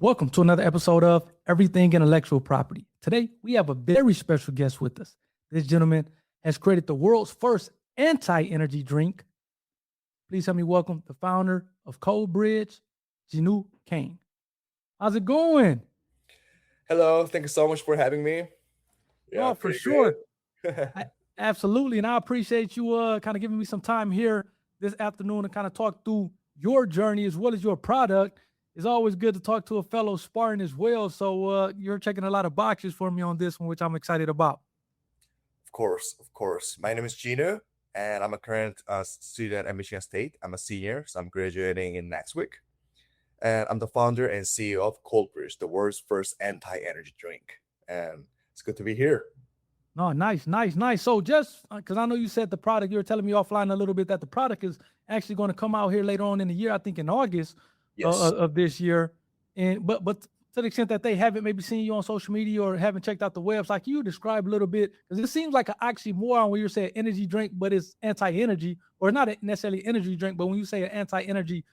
Welcome to another episode of Everything Intellectual Property. Today, we have a very special guest with us. This gentleman has created the world's first anti-energy drink. Please help me welcome the founder of Cold Bridge, Jinu Kang. How's it going? Hello, thank you so much for having me. Yeah, Oh, for pretty sure. good. Absolutely. And I appreciate you kind of giving me some time here this afternoon to kind of talk through your journey as well as your product. It's always good to talk to a fellow Spartan as well. So you're checking a lot of boxes for me on this one, which I'm excited about. Of course, of course. My name is Jinu, and I'm a current student at Michigan State. I'm a senior, so I'm graduating in next week. And I'm the founder and CEO of Cold Bridge, the world's first anti-energy drink. And it's good to be here. No, nice. So just because I know you said the product, you were telling me offline a little bit that the product is actually going to come out here later on in the year, I think in August Yes. of this year. And but to the extent that they haven't maybe seen you on social media or haven't checked out the webs, like you describe a little bit, because it seems like actually more on when you're saying energy drink, but it's anti-energy, or not necessarily energy drink, but when you say an anti-energy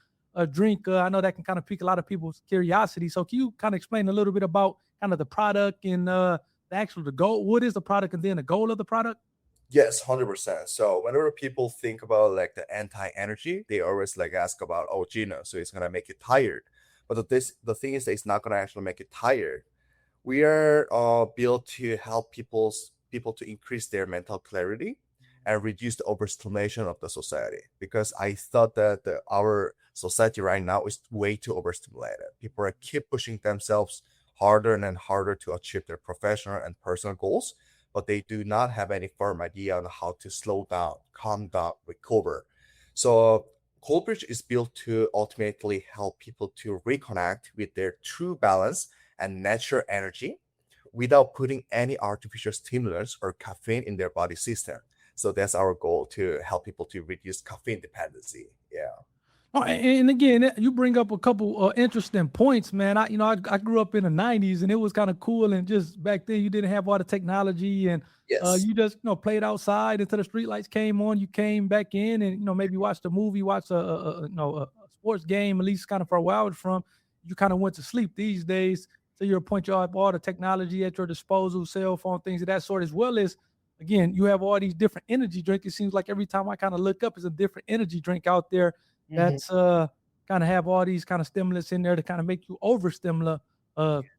drink, I know that can kind of pique a lot of people's curiosity. So can you kind of explain a little bit about kind of the product and the goal? What is the product, and then the goal of the product? Yes, 100%. So whenever people think about like the anti-energy, they always like ask about, oh, Gina, so it's gonna make you tired. But the thing is that it's not gonna actually make you tired. We are built to help people to increase their mental clarity and reduce the overstimulation of the society. Because I thought that our society right now is way too overstimulated. People are keep pushing themselves harder and harder to achieve their professional and personal goals, but they do not have any firm idea on how to slow down, calm down, recover. So Coldbridge is built to ultimately help people to reconnect with their true balance and natural energy without putting any artificial stimulants or caffeine in their body system. So that's our goal, to help people to reduce caffeine dependency. Yeah. Oh, and again, you bring up a couple interesting points, man. I grew up in the '90s, and it was kind of cool. And just back then, you didn't have all the technology, and Yes. you just played outside until the street lights came on. You came back in, and maybe watched a movie, watched a sports game, at least kind of for a while. From you kind of went to sleep. These days, to your point, you have all the technology at your disposal, cell phone, things of that sort, as well as again, you have all these different energy drinks. It seems like every time I kind of look up, is a different energy drink out there Mhm. that's kind of have all these kind of stimulants in there to kind of make you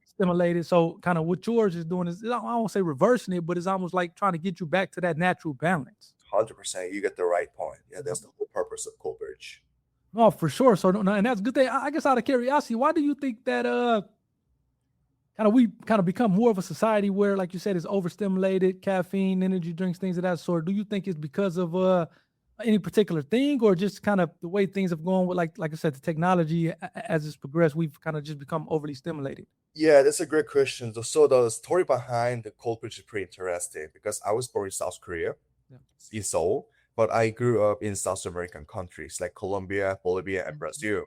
stimulated. So kind of what yours is doing is, I won't say reversing it, but it's almost like trying to get you back to that natural balance. 100%. You get the right point. Yeah, that's the whole purpose of Coldbridge. Oh, for sure. So and that's a good thing. I guess out of curiosity, why do you think that kind of we kind of become more of a society where, like you said, is overstimulated, caffeine, energy drinks, things of that sort? Do you think it's because of any particular thing, or just kind of the way things have gone with, like I said, the technology as it's progressed, we've kind of just become overly stimulated? Yeah, that's a great question. So the story behind the Coldbridge is pretty interesting because I was born in South Korea, Yeah. in Seoul, but I grew up in South American countries like Colombia, Bolivia, and Brazil.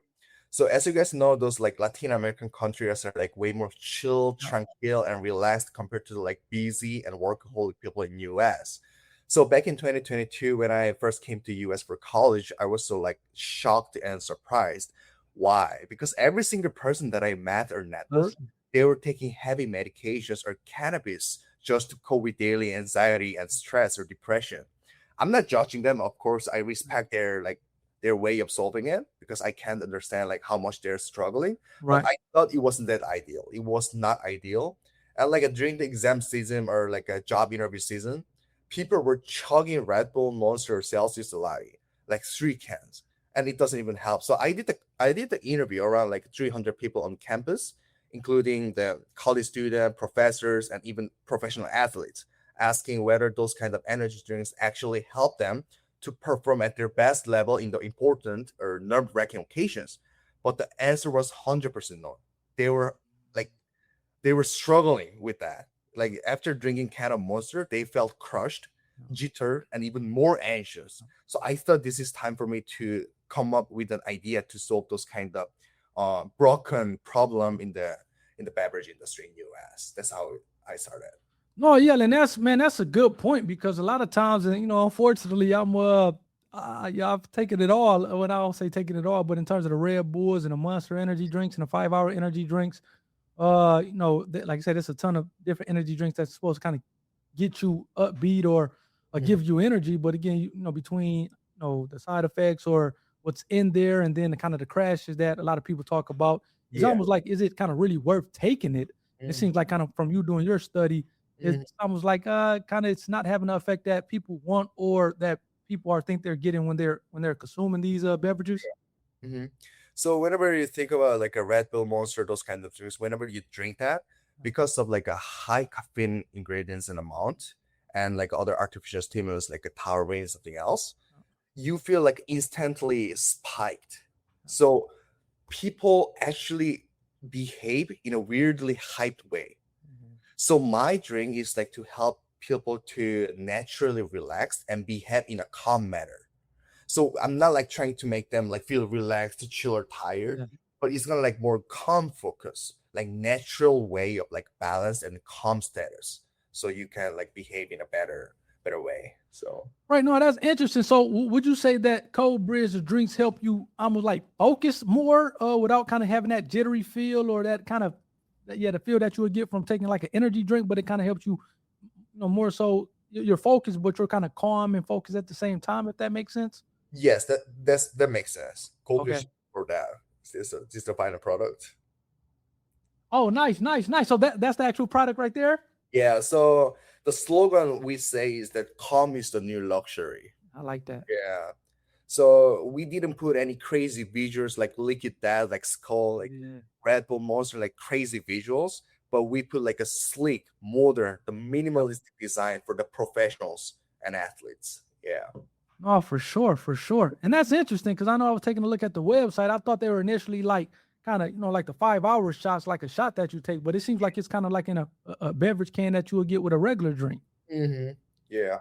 So as you guys know, those like Latin American countries are like way more chill, Yeah. tranquil, and relaxed compared to the like busy and workaholic people in US. So back in 2022, when I first came to US for college, I was so like shocked and surprised. Why? Because every single person that I met or networked, Listen. they were taking heavy medications or cannabis just to cope with daily anxiety and stress or depression. I'm not judging them, of course. I respect their way of solving it because I can't understand like how much they're struggling. But Right. I thought it wasn't that ideal. It was not ideal. And like during the exam season or like a job interview season, people were chugging Red Bull, Monster, Celsius, Solari, like 3 cans, and it doesn't even help. So I did the interview around like 300 people on campus, including the college student, professors, and even professional athletes, asking whether those kind of energy drinks actually help them to perform at their best level in the important or nerve-wracking occasions. But the answer was 100% no. They were like they were struggling with that. Like after drinking can of monster, they felt crushed, jittered, and even more anxious. So I thought this is time for me to come up with an idea to solve those kind of broken problem in the beverage industry in US. That's how I started. No, yeah, and that's, man, that's a good point, because a lot of times, and unfortunately, Yeah, I've taken it all. When I don't say taking it all, but in terms of the Red Bulls and the Monster energy drinks and the 5 hour energy drinks, like I said, there's a ton of different energy drinks that's supposed to kind of get you upbeat or Mhm. give you energy. But again, between the side effects or what's in there, and then the kind of the crashes that a lot of people talk about, it's Yeah. almost like, is it kind of really worth taking it? It Mhm. seems like, kind of from you doing your study, Mhm. it's almost like kind of it's not having the effect that people want or that people are think they're getting when they're consuming these beverages. Mhm. So whenever you think about like a Red Bull Monster, those kind of drinks, whenever you drink that, because of like a high caffeine ingredients and amount and like other artificial stimulus like a Powerade and something else, you feel like instantly spiked. So people actually behave in a weirdly hyped way. Mhm. So my drink is like to help people to naturally relax and behave in a calm manner. So I'm not like trying to make them like feel relaxed, chill, or tired, Yeah. but it's gonna like more calm focus, like natural way of like balance and calm status. So you can like behave in a better way. So Right. No, that's interesting. So, would you say that cold brews or drinks help you almost like focus more, without kind of having that jittery feel or that kind of, yeah, the feel that you would get from taking like an energy drink, but it kind of helps you, more so you're focused, but you're kind of calm and focused at the same time, if that makes sense. yes, that makes sense. Cold Okay. brew for that. This is the final product. Oh, nice, nice, nice. So that's the actual product right there. Yeah, so the slogan we say is that calm is the new luxury. I like that. Yeah. So we didn't put any crazy visuals like Liquid Death, like Skull, like Yeah. Red Bull Monster, like crazy visuals, but we put like a sleek, modern, the Yep. minimalistic design for the professionals and athletes. Yeah. Oh, for sure, for sure. And that's interesting because I know I was taking a look at the website. I thought they were initially like kind of, like the 5 hour shots, like a shot that you take, but it seems like it's kind of like in a beverage can that you would get with a regular drink. Yeah.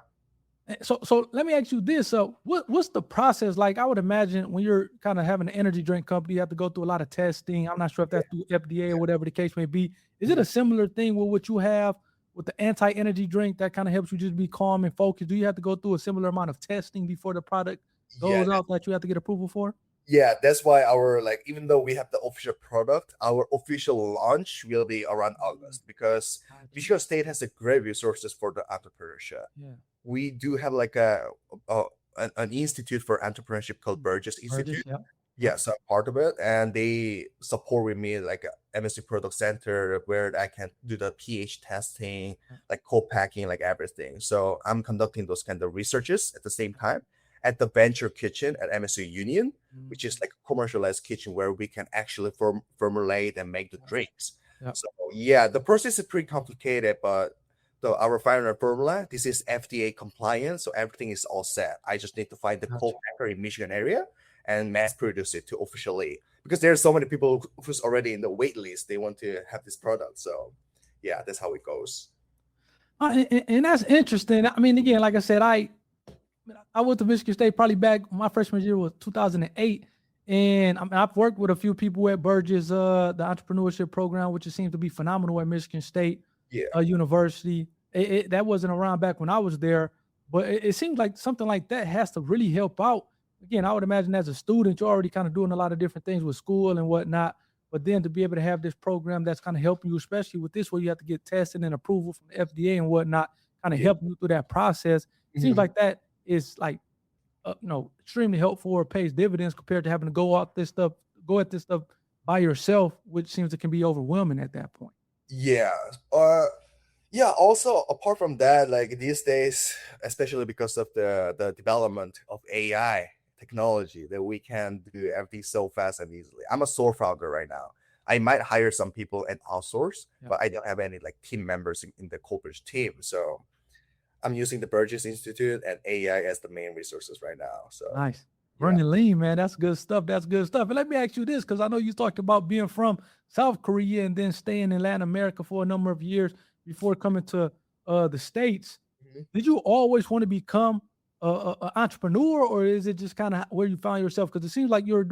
So let me ask you this. So what's the process like? I would imagine when you're kind of having an energy drink company, you have to go through a lot of testing. I'm not sure if Yeah. that's through FDA or whatever the case may be. Is it Mhm. a similar thing with what you have with the anti-energy drink that kind of helps you just be calm and focused? Do you have to go through a similar amount of testing before the product Yeah. goes out that you have to get approval for? Yeah, that's why our like even though we have the official product, our official launch will be around Mm, August because gotcha. Michigan State has a great resources for the entrepreneurship. Yeah. We do have like a an institute for entrepreneurship called Mm. Burgess Burgess, Institute. yep. Yep. Yes, I'm part of it, and they support with me like a MSc Product Center where I can do the pH testing, Yep. like co-packing, like everything. So I'm conducting those kind of researches at the same Yep. time at the Venture Kitchen at MSc Union, which is Mm, like a commercialized kitchen where we can actually formulate and make the yep. drinks. Yep. So yeah, the process is pretty complicated, but our final formula, this is FDA compliant, so everything is all set. I just need to find the Gotcha. co-packer in Michigan area and mass produce it to officially because there are so many people who's already in the wait list. They want to have this product. So yeah, that's how it goes. And that's interesting. I mean, again, like I said, I went to Michigan State probably back my freshman year was 2008. And I mean, I've worked with a few people at Burgess, the entrepreneurship program, which it seems to be phenomenal at Michigan State Yeah. University. That wasn't around back when I was there, but it seems like something like that has to really help out. Again, I would imagine as a student, you're already kind of doing a lot of different things with school and whatnot. But then to be able to have this program that's kind of helping you, especially with this, where you have to get tested and approval from the FDA and whatnot, kind of Yeah. helping you through that process. Seems Mhm. like that is like extremely helpful or pays dividends compared to having to go at this stuff by yourself, which seems it can be overwhelming at that point. Yeah. Yeah, also apart from that, like these days, especially because of the development of AI technology, that we can do everything so fast and easily. I'm a sole founder right now. I might hire some people and outsource, Yeah, but I don't have any like team members in the corporate team. So I'm using the Burgess Institute and AI as the main resources right now. So nice. yeah. Running lean, man. That's good stuff. That's good stuff. And let me ask you this, because I know you talked about being from South Korea and then staying in Latin America for a number of years before coming to the States. Mhm. Did you always want to become a entrepreneur, or is it just kind of where you found yourself? Because it seems like you're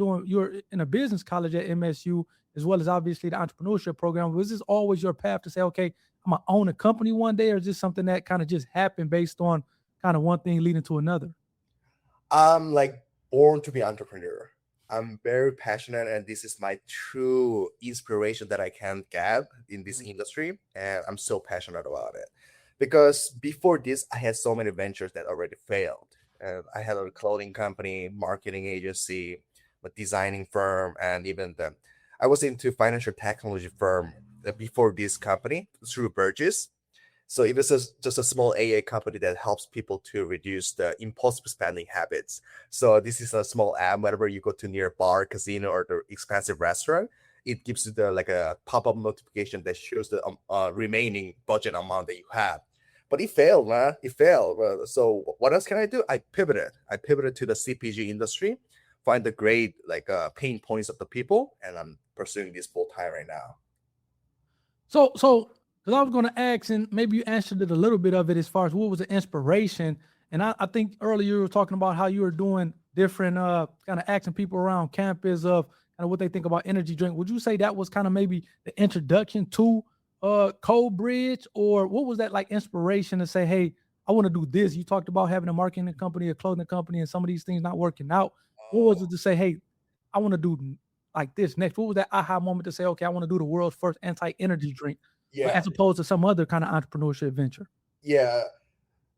in a business college at MSU, as well as obviously the entrepreneurship program. Was this always your path to say, okay, I'm gonna own a company one day, or is this something that kind of just happened based on kind of one thing leading to another? I'm like born to be entrepreneur. I'm very passionate, and this is my true inspiration that I can get in this industry, and I'm so passionate about it. Because before this, I had so many ventures that already failed. And I had a clothing company, marketing agency, a designing firm, and even the I was into financial technology firm before this company through Burgess. So it was just a small AA company that helps people to reduce the impulsive spending habits. So this is a small app. Whenever you go to near bar, casino, or the expensive restaurant, it gives you the like a pop-up notification that shows the remaining budget amount that you have. But it failed, man. It failed. So what else can I do? I pivoted. I pivoted to the CPG industry, find the great like pain points of the people, and I'm pursuing this full time right now. So, because I was going to ask, and maybe you answered it a little bit of it as far as what was the inspiration. And I think earlier you were talking about how you were doing different, kind of asking people around campus of kind of what they think about energy drink. Would you say that was kind of maybe the introduction to Cold Bridge, or what was that like inspiration to say, hey, I want to do this? You talked about having a marketing company, a clothing company, and some of these things not working out. What was Oh, it to say, hey, I want to do like this next? What was that aha moment to say, okay, I want to do the world's first anti-energy drink, but yeah, as opposed to some other kind of entrepreneurship venture? yeah.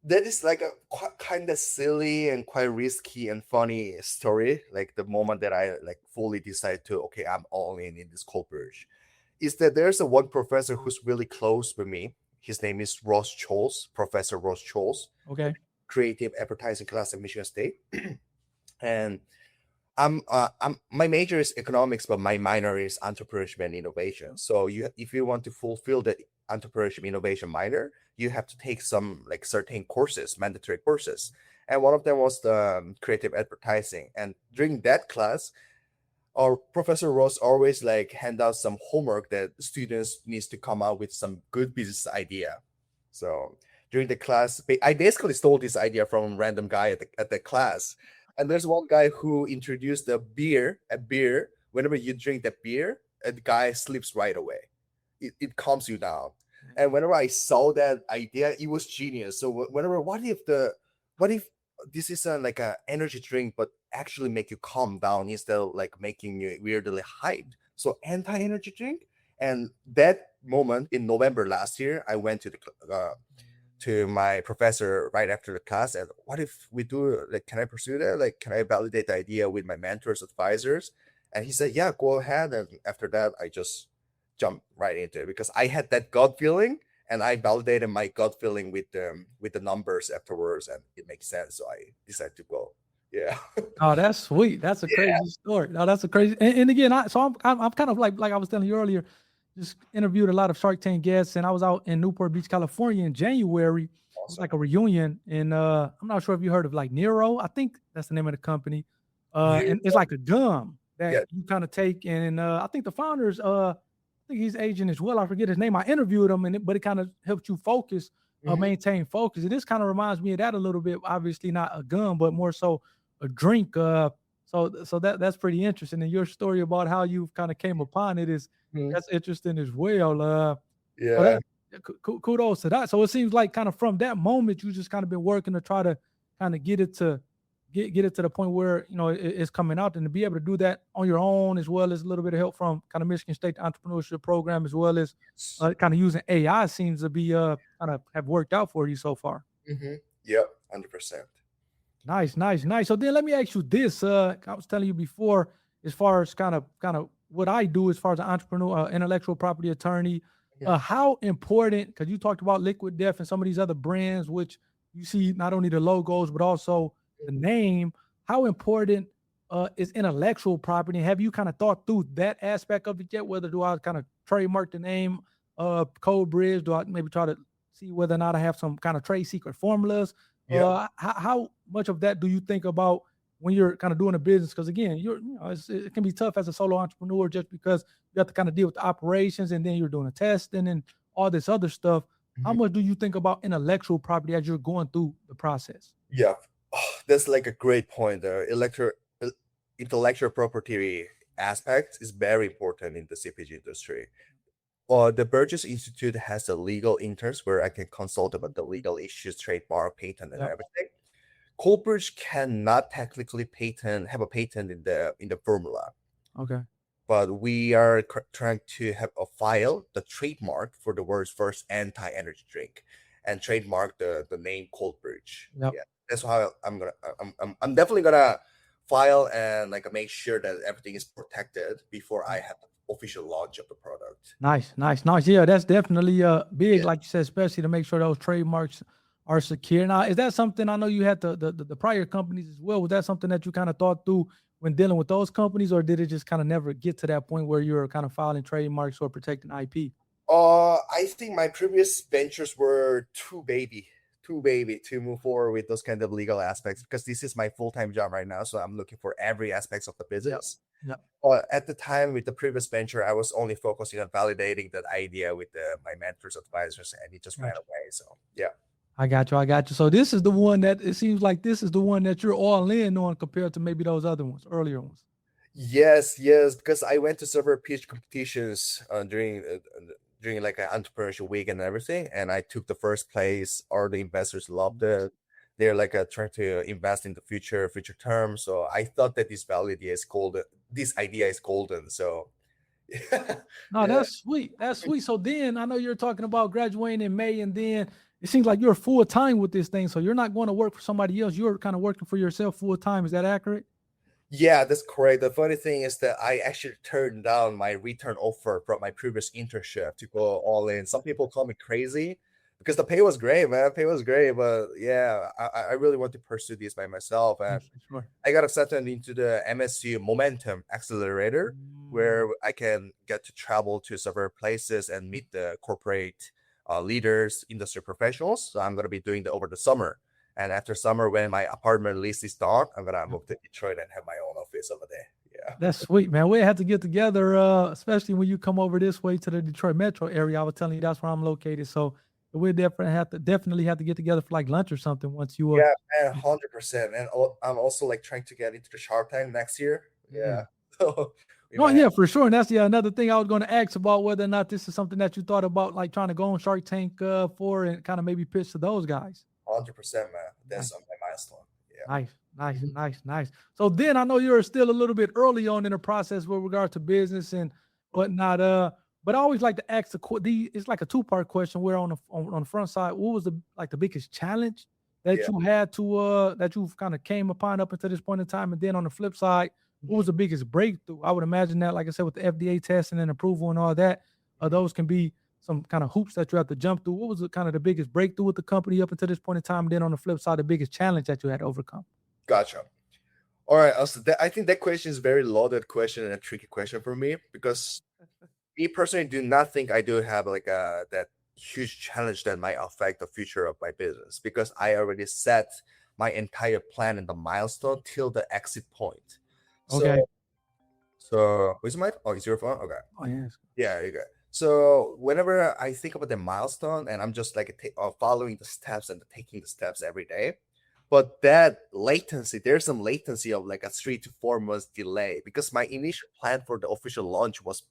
That is like a kind of silly and quite risky and funny story. Like the moment that I like fully decide to, okay, I'm all in this cold bridge, is that there's a one professor who's really close with me. His name is Ross Scholes, Professor Ross Scholes, Okay. creative advertising class at Michigan State. And I'm my major is economics, but my minor is entrepreneurship and innovation. So if you want to fulfill the entrepreneurship innovation minor, you have to take some like certain courses, mandatory courses. And one of them was the creative advertising. And during that class, our Professor Ross always like hand out some homework that students needs to come out with some good business idea. So during the class, I basically stole this idea from a random guy at the class. And there's one guy who introduced a beer. Whenever you drink the beer, the guy sleeps right away. It calms you down. And whenever I saw that idea, it was genius. So whenever, what if this is like a energy drink, but actually make you calm down instead of like making you weirdly hyped. So anti-energy drink. And that moment in November last year, I went to the to my professor right after the class, and what if we do like, can I pursue that? Like, can I validate the idea with my mentors, advisors? And he said, yeah, go ahead. And after that, I just jumped right into it because I had that gut feeling, and I validated my gut feeling with the numbers afterwards, and it makes sense. So I decided to go. Yeah. Oh, that's sweet. That's a Yeah. crazy story. No, that's a crazy. And again, I'm kind of like I was telling you earlier, just interviewed a lot of Shark Tank guests, and I was out in Newport Beach, California in January. It was Awesome. like a reunion, and I'm not sure if you heard of like Nero. I think that's the name of the company. You, And it's like a gum that yeah. you kind of take, and I think the founders, I think he's Asian as well. I forget his name. I interviewed him, but it kind of helped you focus, Mhm. maintain focus. And this kind of reminds me of that a little bit. Obviously, not a gum, but more so a drink. So that's pretty interesting. And your story about how you kind of came upon it is Mhm. that's interesting as well. So Yeah. that kudos to that. So it seems like kind of from that moment, you just kind of been working to try to kind of get it to get it to the point where it's coming out, and to be able to do that on your own, as well as a little bit of help from kind of Michigan State entrepreneurship program, as well as kind of using AI seems to be kind of have worked out for you so far. Mm-hmm. Yep. 100%. Nice, nice, nice. So then let me ask you this. I was telling you before, as far as kind of what I do as far as an entrepreneur, intellectual property attorney, Mhm. how important, because you talked about Liquid Death and some of these other brands, which you see not only the logos, but also the name, how important is intellectual property? Have you kind of thought through that aspect of it yet? Whether do I kind of trademark the name Code Bridge? Do I maybe try to see whether or not I have some kind of trade secret formulas? Yep. How much of that do you think about when you're kind of doing a business? Because again, it can be tough as a solo entrepreneur just because you have to kind of deal with the operations, and then you're doing a test and then all this other stuff. How Mhm. much do you think about intellectual property as you're going through the process? Yeah. Oh, that's like a great point. The intellectual property aspect is very important in the CPG industry. The Burgess Institute has a legal interns where I can consult about the legal issues, trademark, patent, and Yeah. everything. Cold brew cannot technically have a patent in the formula, Okay. but we are trying to have a file, the trademark for the world's first anti-energy drink, and trademark the name cold brew. Yep. Yeah, that's how I'm definitely gonna file and like make sure that everything is protected before I have the official launch of the product. Nice, nice, nice. Yeah, that's definitely big, Yeah. like you said, especially to make sure those trademarks are secure. Now, is that something I know you had the prior companies as well? Was that something that you kind of thought through when dealing with those companies, or did it just kind of never get to that point where you were kind of filing trademarks or protecting IP? I think my previous ventures were too baby to move forward with those kind of legal aspects because this is my full-time job right now. So I'm looking for every aspects of the Yep. business. Yep. At the time with the previous venture, I was only focusing on validating that idea with my mentors, advisors, and it just ran Gotcha. away. So yeah. I got you. I got you. So this is the one that it seems like this is the one that you're all in on compared to maybe those other ones, earlier ones. Yes, because I went to several pitch competitions during like an entrepreneurship week and everything, and I took the first place. All the investors loved Nice. it. They're like trying to invest in the future term. So I thought that this validity is golden. This idea is golden. So No, yeah. that's sweet. That's sweet. So then I know you're talking about graduating in May, and then it seems like you're full time with this thing. So you're not going to work for somebody else. You're kind of working for yourself full time. Is that accurate? Yeah, that's correct. The funny thing is that I actually turned down my return offer from my previous internship to go all in. Some people call me crazy because the pay was great, man. Pay was great, but yeah, I really want to pursue this by myself. Yeah, And for sure. I got accepted into the MSU Momentum Accelerator, Mm, where I can get to travel to several places and meet the corporate leaders, industry professionals. So I'm gonna be doing that over the summer. And after summer, when my apartment lease is done, I'm gonna yeah. move to Detroit and have my own office over there. Yeah. That's sweet, man. We have to get together, especially when you come over this way to the Detroit metro area. I was telling you that's where I'm located. So we definitely have to get together for like lunch or something once you Yeah, man, 100%. And I'm also like trying to get into the Shark Tank next year. Yeah. mm. So we No, might have yeah, for sure. And that's another thing I was going to ask about whether or not this is something that you thought about, like trying to go on Shark Tank for and kind of maybe pitch to those guys. 100%, man. That's Nice, my milestone. Yeah. nice, nice, Mhm. nice, nice. So then I know you're still a little bit early on in the process with regard to business and whatnot. But I always like to ask it's like a two-part question. Where on the front side, what was the biggest challenge that Yeah. you had to that you've kind of came upon up until this point in time, and then on the flip side, what was the biggest breakthrough? I would imagine that, like I said, with the FDA testing and approval and all that, those can be some kind of hoops that you have to jump through. What was kind of the biggest breakthrough with the company up until this point in time? And then on the flip side, the biggest challenge that you had to overcome. Gotcha. All right. Also, I think that question is a very loaded question and a tricky question for me because me personally do not think I do have like that huge challenge that might affect the future of my business because I already set my entire plan and the milestone till the exit point. Okay. So where's my it's your phone? Okay. Oh yes. Yeah, you good. So whenever I think about the milestone and I'm just like following the steps and taking the steps every day, but that latency, there's some latency of like a 3 to 4 months delay because my initial plan for the official launch was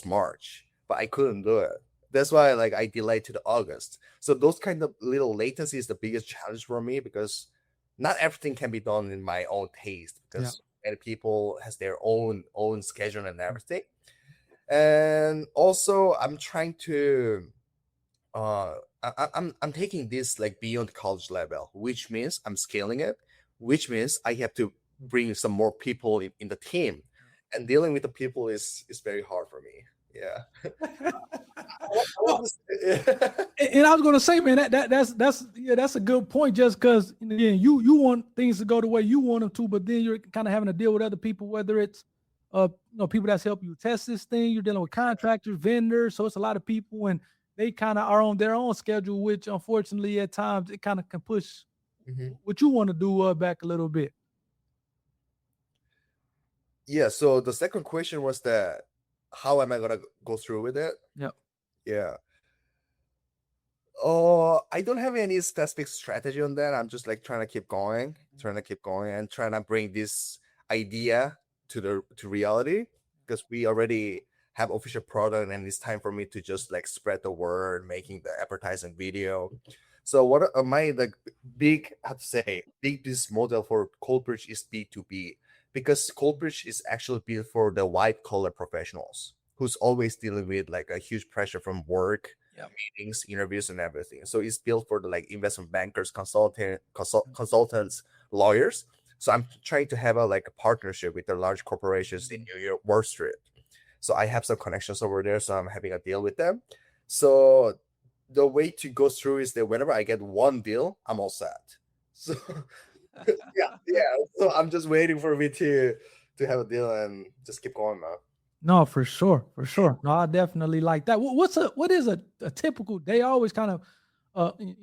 March, but I couldn't do it. That's why like I delayed to the August. So those kind of little latency is the biggest challenge for me because not everything can be done in my own taste Yeah. because many people has their own schedule and everything. And also I'm trying to I'm taking this like beyond college level, which means I'm scaling it, which means I have to bring some more people in the team, and dealing with the people is very hard for me. Yeah. No, and I was gonna say, man, that's yeah, that's a good point. Just because again, you want things to go the way you want them to, but then you're kind of having to deal with other people, whether it's people that's helping you test this thing. You're dealing with contractors, vendors, so it's a lot of people, and they kind of are on their own schedule, which unfortunately at times it kind of can push Mhm. what you want to do back a little bit. Yeah. So the second question was that how am I gonna go through with it? Yep. Yeah. Oh, I don't have any specific strategy on that. I'm just like trying to keep going, and trying to bring this idea to reality because we already have official product, and it's time for me to just like spread the word, making the advertising video. So what are my like big, how to say, big business model for cold bridge is B2B, because cold bridge is actually built for the white collar professionals who's always dealing with like a huge pressure from work, Yeah. meetings, interviews, and everything. So it's built for the like investment bankers, consultants, lawyers. So I'm trying to have a like a partnership with the large corporations in New York, Wall Street. So I have some connections over there, so I'm having a deal with them. So the way to go through is that whenever I get one deal, I'm all set. So yeah. So I'm just waiting for me to have a deal and just keep going now. No, for sure, for sure. No, I definitely like that. What is a typical day? I always kind of,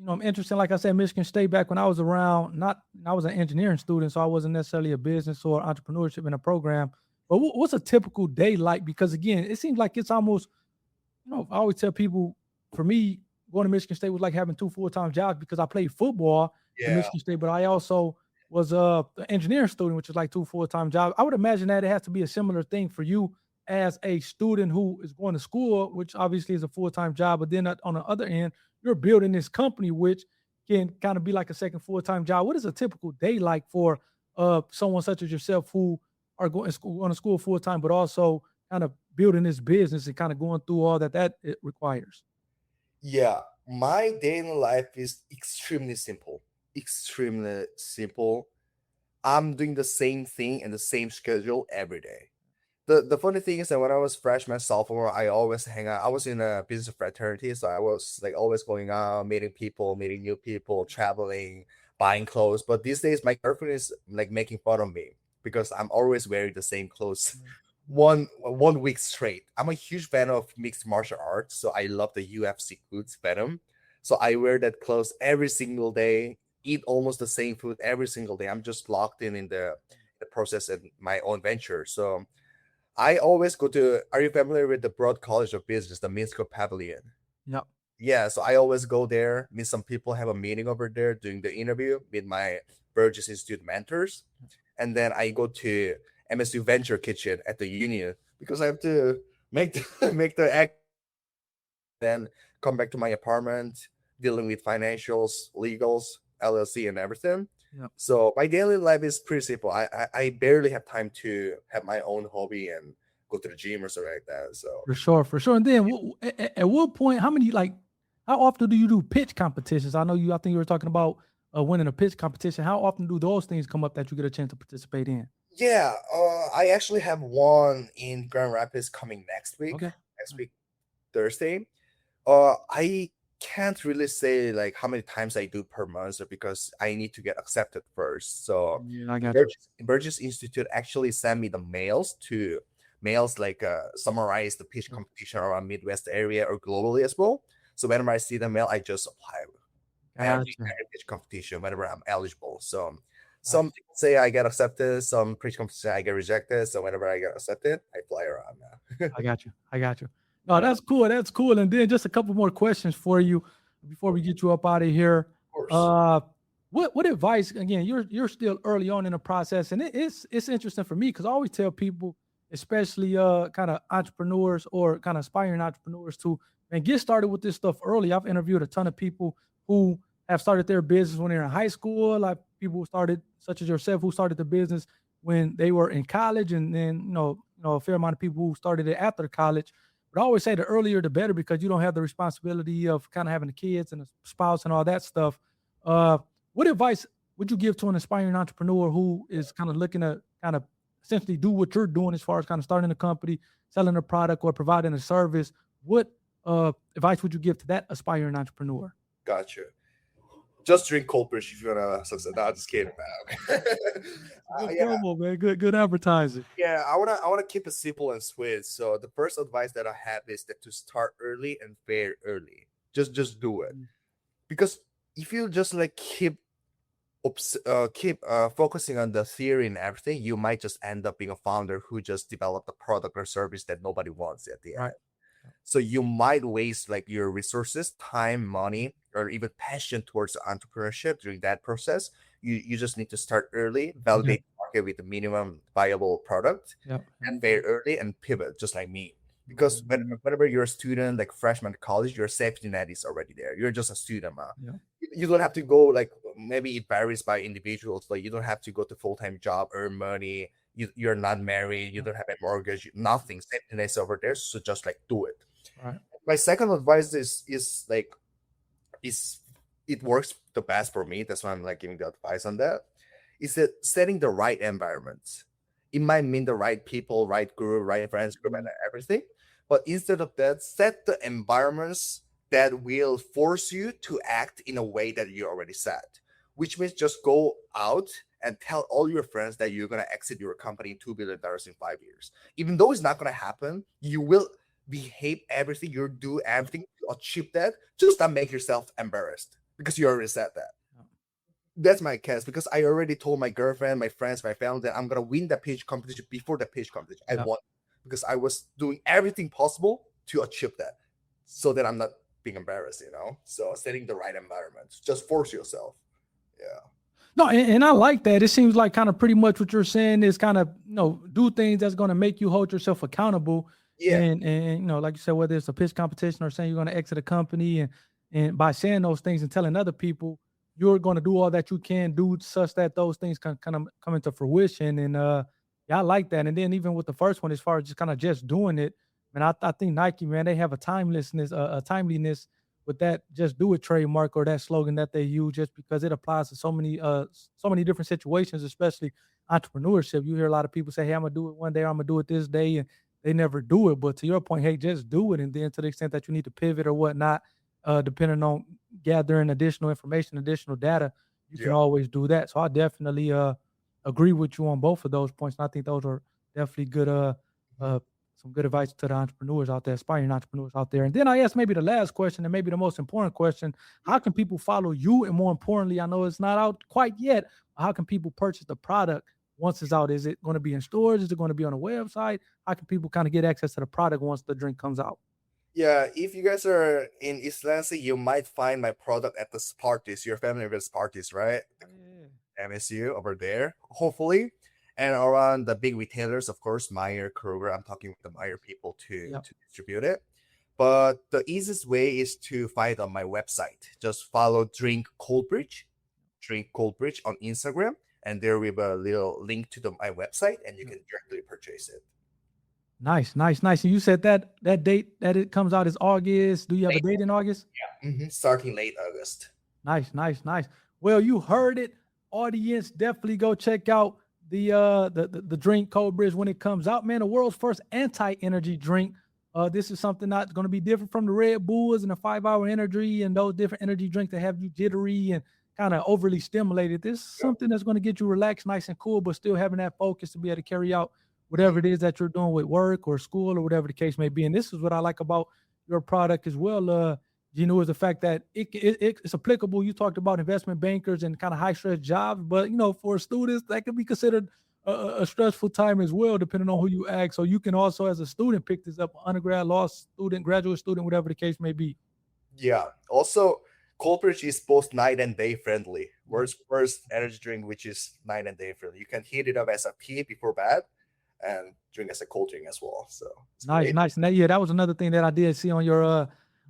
I'm interested. Like I said, Michigan State back when I was around. Not, I was an engineering student, so I wasn't necessarily a business or entrepreneurship in a program. But what's a typical day like? Because again, it seems like it's almost, I always tell people, for me, going to Michigan State was like having two full-time jobs because I played football at Yeah. Michigan State, but I also was an engineering student, which is like two full-time jobs. I would imagine that it has to be a similar thing for you as a student who is going to school, which obviously is a full-time job. But then on the other end, you're building this company, which can kind of be like a second full-time job. What is a typical day like for someone such as yourself who are going to school full-time, but also kind of building this business and kind of going through all that it requires? Yeah, my daily life is extremely simple. Extremely simple. I'm doing the same thing and the same schedule every day. The funny thing is that when I was freshman, sophomore, I always hang out. I was in a business fraternity, so I was like always going out, meeting people, meeting new people, traveling, buying clothes. But these days, my girlfriend is like making fun of me because I'm always wearing the same clothes one week straight. I'm a huge fan of mixed martial arts, so I love the UFC foods Venom. So I wear that clothes every single day, eat almost the same food every single day. I'm just locked in the process and my own venture. So I always go to. Are you familiar with the Broad College of Business, the Minsk Pavilion? Yep. Yeah, so I always go there, meet some people, have a meeting over there, doing the interview, meet my Burgess Institute mentors, and then I go to MSU Venture Kitchen at the Union because I have to make make the act, then come back to my apartment, dealing with financials, legals, LLC, and everything. Yep. So my daily life is pretty simple. I barely have time to have my own hobby and go to the gym or something like that. So For sure, for sure. And then at what point, how often do you do pitch competitions? I think you were talking about winning a pitch competition. How often do those things come up that you get a chance to participate in? yeah, I actually have one in Grand Rapids coming next week. Okay. Next week, Thursday. I can't really say like how many times I do per month because I need to get accepted first. So Yeah, I got you. Burgess Institute actually sent me the mails like summarize the pitch competition around Midwest area or globally as well. So whenever I see the mail, I just apply every Gotcha. pitch competition whenever I'm eligible. So Gotcha. some people say I get accepted, some pitch competition I get rejected. So whenever I get accepted, I fly around now. I got you. I got you. No, that's cool. That's cool. And then just a couple more questions for you before we get you up out of here. Of course. Uh, what advice? Again, you're still early on in the process, and it's interesting for me because I always tell people, especially kind of entrepreneurs or kind of aspiring entrepreneurs, to and get started with this stuff early. I've interviewed a ton of people who have started their business when they're in high school, like people who started, such as yourself, who started the business when they were in college, and then a fair amount of people who started it after college. But I always say the earlier the better because you don't have the responsibility of kind of having the kids and a spouse and all that stuff. Uh, what advice would you give to an aspiring entrepreneur who is kind of looking to kind of essentially do what you're doing as far as kind of starting a company, selling a product, or providing a service? What advice would you give to that aspiring entrepreneur? Gotcha. Just drink cold brew if you wanna succeed. No, just kidding, man. Good Yeah, promo, man. Good advertising. yeah. I wanna keep it simple and sweet. So the first advice that I have is that to start early and fail early. Just do it, because if you just like keep focusing on the theory and everything, you might just end up being a founder who just developed a product or service that nobody wants at the end. Right. So you might waste like your resources, time, money, or even passion towards entrepreneurship during that process. You just need to start early, Okay. validate the market with the minimum viable product, Yep. and very early and pivot, just like me. because whenever you're a student, like freshman college, your safety net is already there. You're just a student, man. Yeah. You don't have to go, like, maybe it varies by individuals. Like, you don't have to go to full-time job, earn money. You're not married. You don't have a mortgage. Nothing. Safety net is over there. So just like do it. Right. My second advice is like is it works the best for me. That's why I'm like giving the advice on that. Is that setting the right environment? It might mean the right people, right group, right friends group, and everything. But instead of that, set the environments that will force you to act in a way that you already set. Which means just go out and tell all your friends that you're gonna exit your company $2 billion in 5 years. Even though it's not gonna happen, you will behave everything, you do everything to achieve that. Just not make yourself embarrassed because you already said that. That's my case, because I already told my girlfriend, my friends, my family that I'm gonna win the pitch competition before the pitch competition. I won because I was doing everything possible to achieve that, so that I'm not being embarrassed. So setting the right environment, just force yourself. Yeah. No, and I like that. It seems like kind of pretty much what you're saying is kind of, do things that's going to make you hold yourself accountable. Yeah. And like you said, whether it's a pitch competition or saying you're going to exit a company, and by saying those things and telling other people, you're going to do all that you can do such that those things can kind of come into fruition. And yeah, I like that. And then even with the first one, as far as just doing it, man, I think Nike, man, they have a timelessness, a timeliness with that just do it trademark or that slogan that they use, just because it applies to so many different situations, especially entrepreneurship. You hear a lot of people say, hey, I'm gonna do it one day, I'm gonna do it this day, and they never do it. But to your point, hey, just do it. And then to the extent that you need to pivot or whatnot, depending on gathering additional information, additional data, you can always do that. So I definitely agree with you on both of those points. And I think those are definitely good some good advice to the entrepreneurs out there, aspiring entrepreneurs out there. And then I asked maybe the last question, and maybe the most important question: how can people follow you? And more importantly, I know it's not out quite yet, but how can people purchase the product once it's out? Is it going to be in stores? Is it going to be on a website? How can people kind of get access to the product once the drink comes out? Yeah, if you guys are in East Lansing, you might find my product at the parties. Your family with parties, right? MSU over there, hopefully. And around the big retailers, of course, Meyer, Kroger. I'm talking with the Meyer people to distribute it. But the easiest way is to find it on my website. Just follow Drink Coldbridge on Instagram, and there we have a little link to my website, and you can directly purchase it. Nice. And you said that date that it comes out is August. Do you have a date in August? Yeah, starting late August. Nice. Well, you heard it, audience. Definitely go check out the drink Coldbridge when it comes out, man. The world's first anti-energy drink. This is something that's going to be different from the Red Bulls and the 5-hour energy and those different energy drinks that have you jittery and kind of overly stimulated. This is something that's going to get you relaxed, nice and cool, but still having that focus to be able to carry out whatever it is that you're doing with work or school or whatever the case may be. And this is what I like about your product as well, Jinu, is the fact that it's applicable. You talked about investment bankers and kind of high stress jobs, but for students that can be considered a stressful time as well, depending on who you ask. So you can also, as a student, pick this up, undergrad, law student, graduate student, whatever the case may be. Yeah. Also, Coldbridge is both night and day friendly. Whereas first energy drink, which is night and day friendly, you can heat it up as a tea before bed and drink as a cold drink as well. So nice. And that was another thing that I did see on your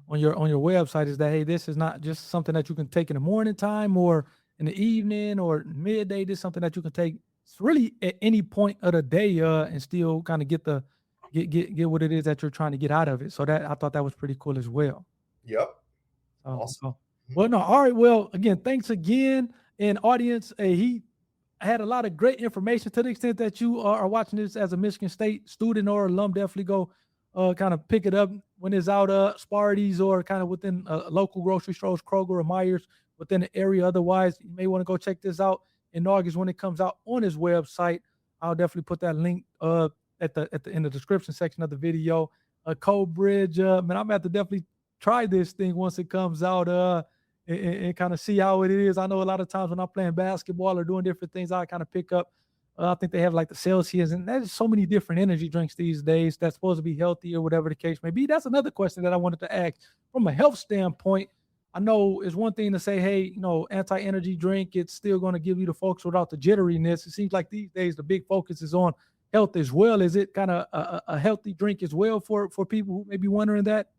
website, is that, hey, this is not just something that you can take in the morning time or in the evening or midday. This is something that you can take really at any point of the day and still kind of get what it is that you're trying to get out of it. So that I thought that was pretty cool as well. Yep. Awesome. Well, no, all right. Well, again, thanks again. And audience, he had a lot of great information. To the extent that you are watching this as a Michigan State student or alum, definitely go kind of pick it up when it's out Sparties or kind of within local grocery stores, Kroger or Myers within the area. Otherwise, you may want to go check this out in August when it comes out on his website. I'll definitely put that link at the in the description section of the video. Coldbridge, man, I'm gonna have to definitely try this thing once it comes out and kind of see how it is. I know a lot of times when I'm playing basketball or doing different things, I kind of pick up. I think they have like the Celsius, and there's so many different energy drinks these days that's supposed to be healthy or whatever the case may be. That's another question that I wanted to ask from a health standpoint. I know it's one thing to say, hey, anti-energy drink, it's still going to give you the focus without the jitteriness. It seems like these days the big focus is on health as well. Is it kind of a healthy drink as well for people who may be wondering that?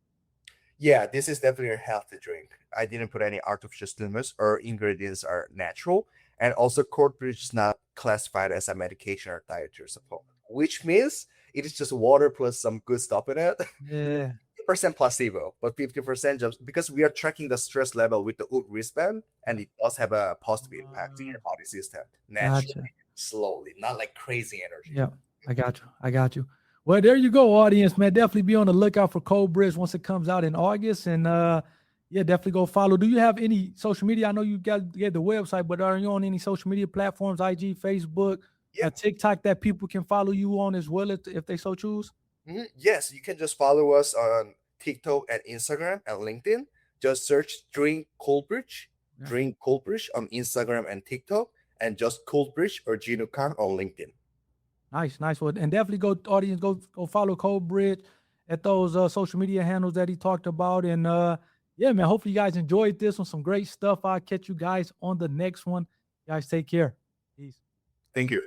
Yeah, this is definitely a healthy drink. I didn't put any artificial stimulants or ingredients are natural. And also cold brew is not classified as a medication or dietary supplement, which means it is just water plus some good stuff in it. Yeah, 50% placebo, but 50% just because we are tracking the stress level with the Oot wristband, and it does have a positive impact in your body system naturally, gotcha. slowly, not like crazy energy. Yeah, I got you. I got you. Well, there you go, audience, man. Definitely be on the lookout for Cold Bridge once it comes out in August. And yeah, definitely go follow. Do you have any social media? I know you get the website, but are you on any social media platforms, IG, Facebook, Yeah. TikTok, that people can follow you on as well if they so choose? Yes, you can just follow us on TikTok and Instagram and LinkedIn. Just search Drink Coldbridge, Yeah. Drink Coldbridge on Instagram and TikTok, and just Coldbridge or Jinu Kang on LinkedIn. Nice, nice. Well, and definitely go, audience, go follow Cold Bridge at those social media handles that he talked about. And yeah, man, hopefully you guys enjoyed this one. Some great stuff. I'll catch you guys on the next one. Guys, take care. Peace. Thank you.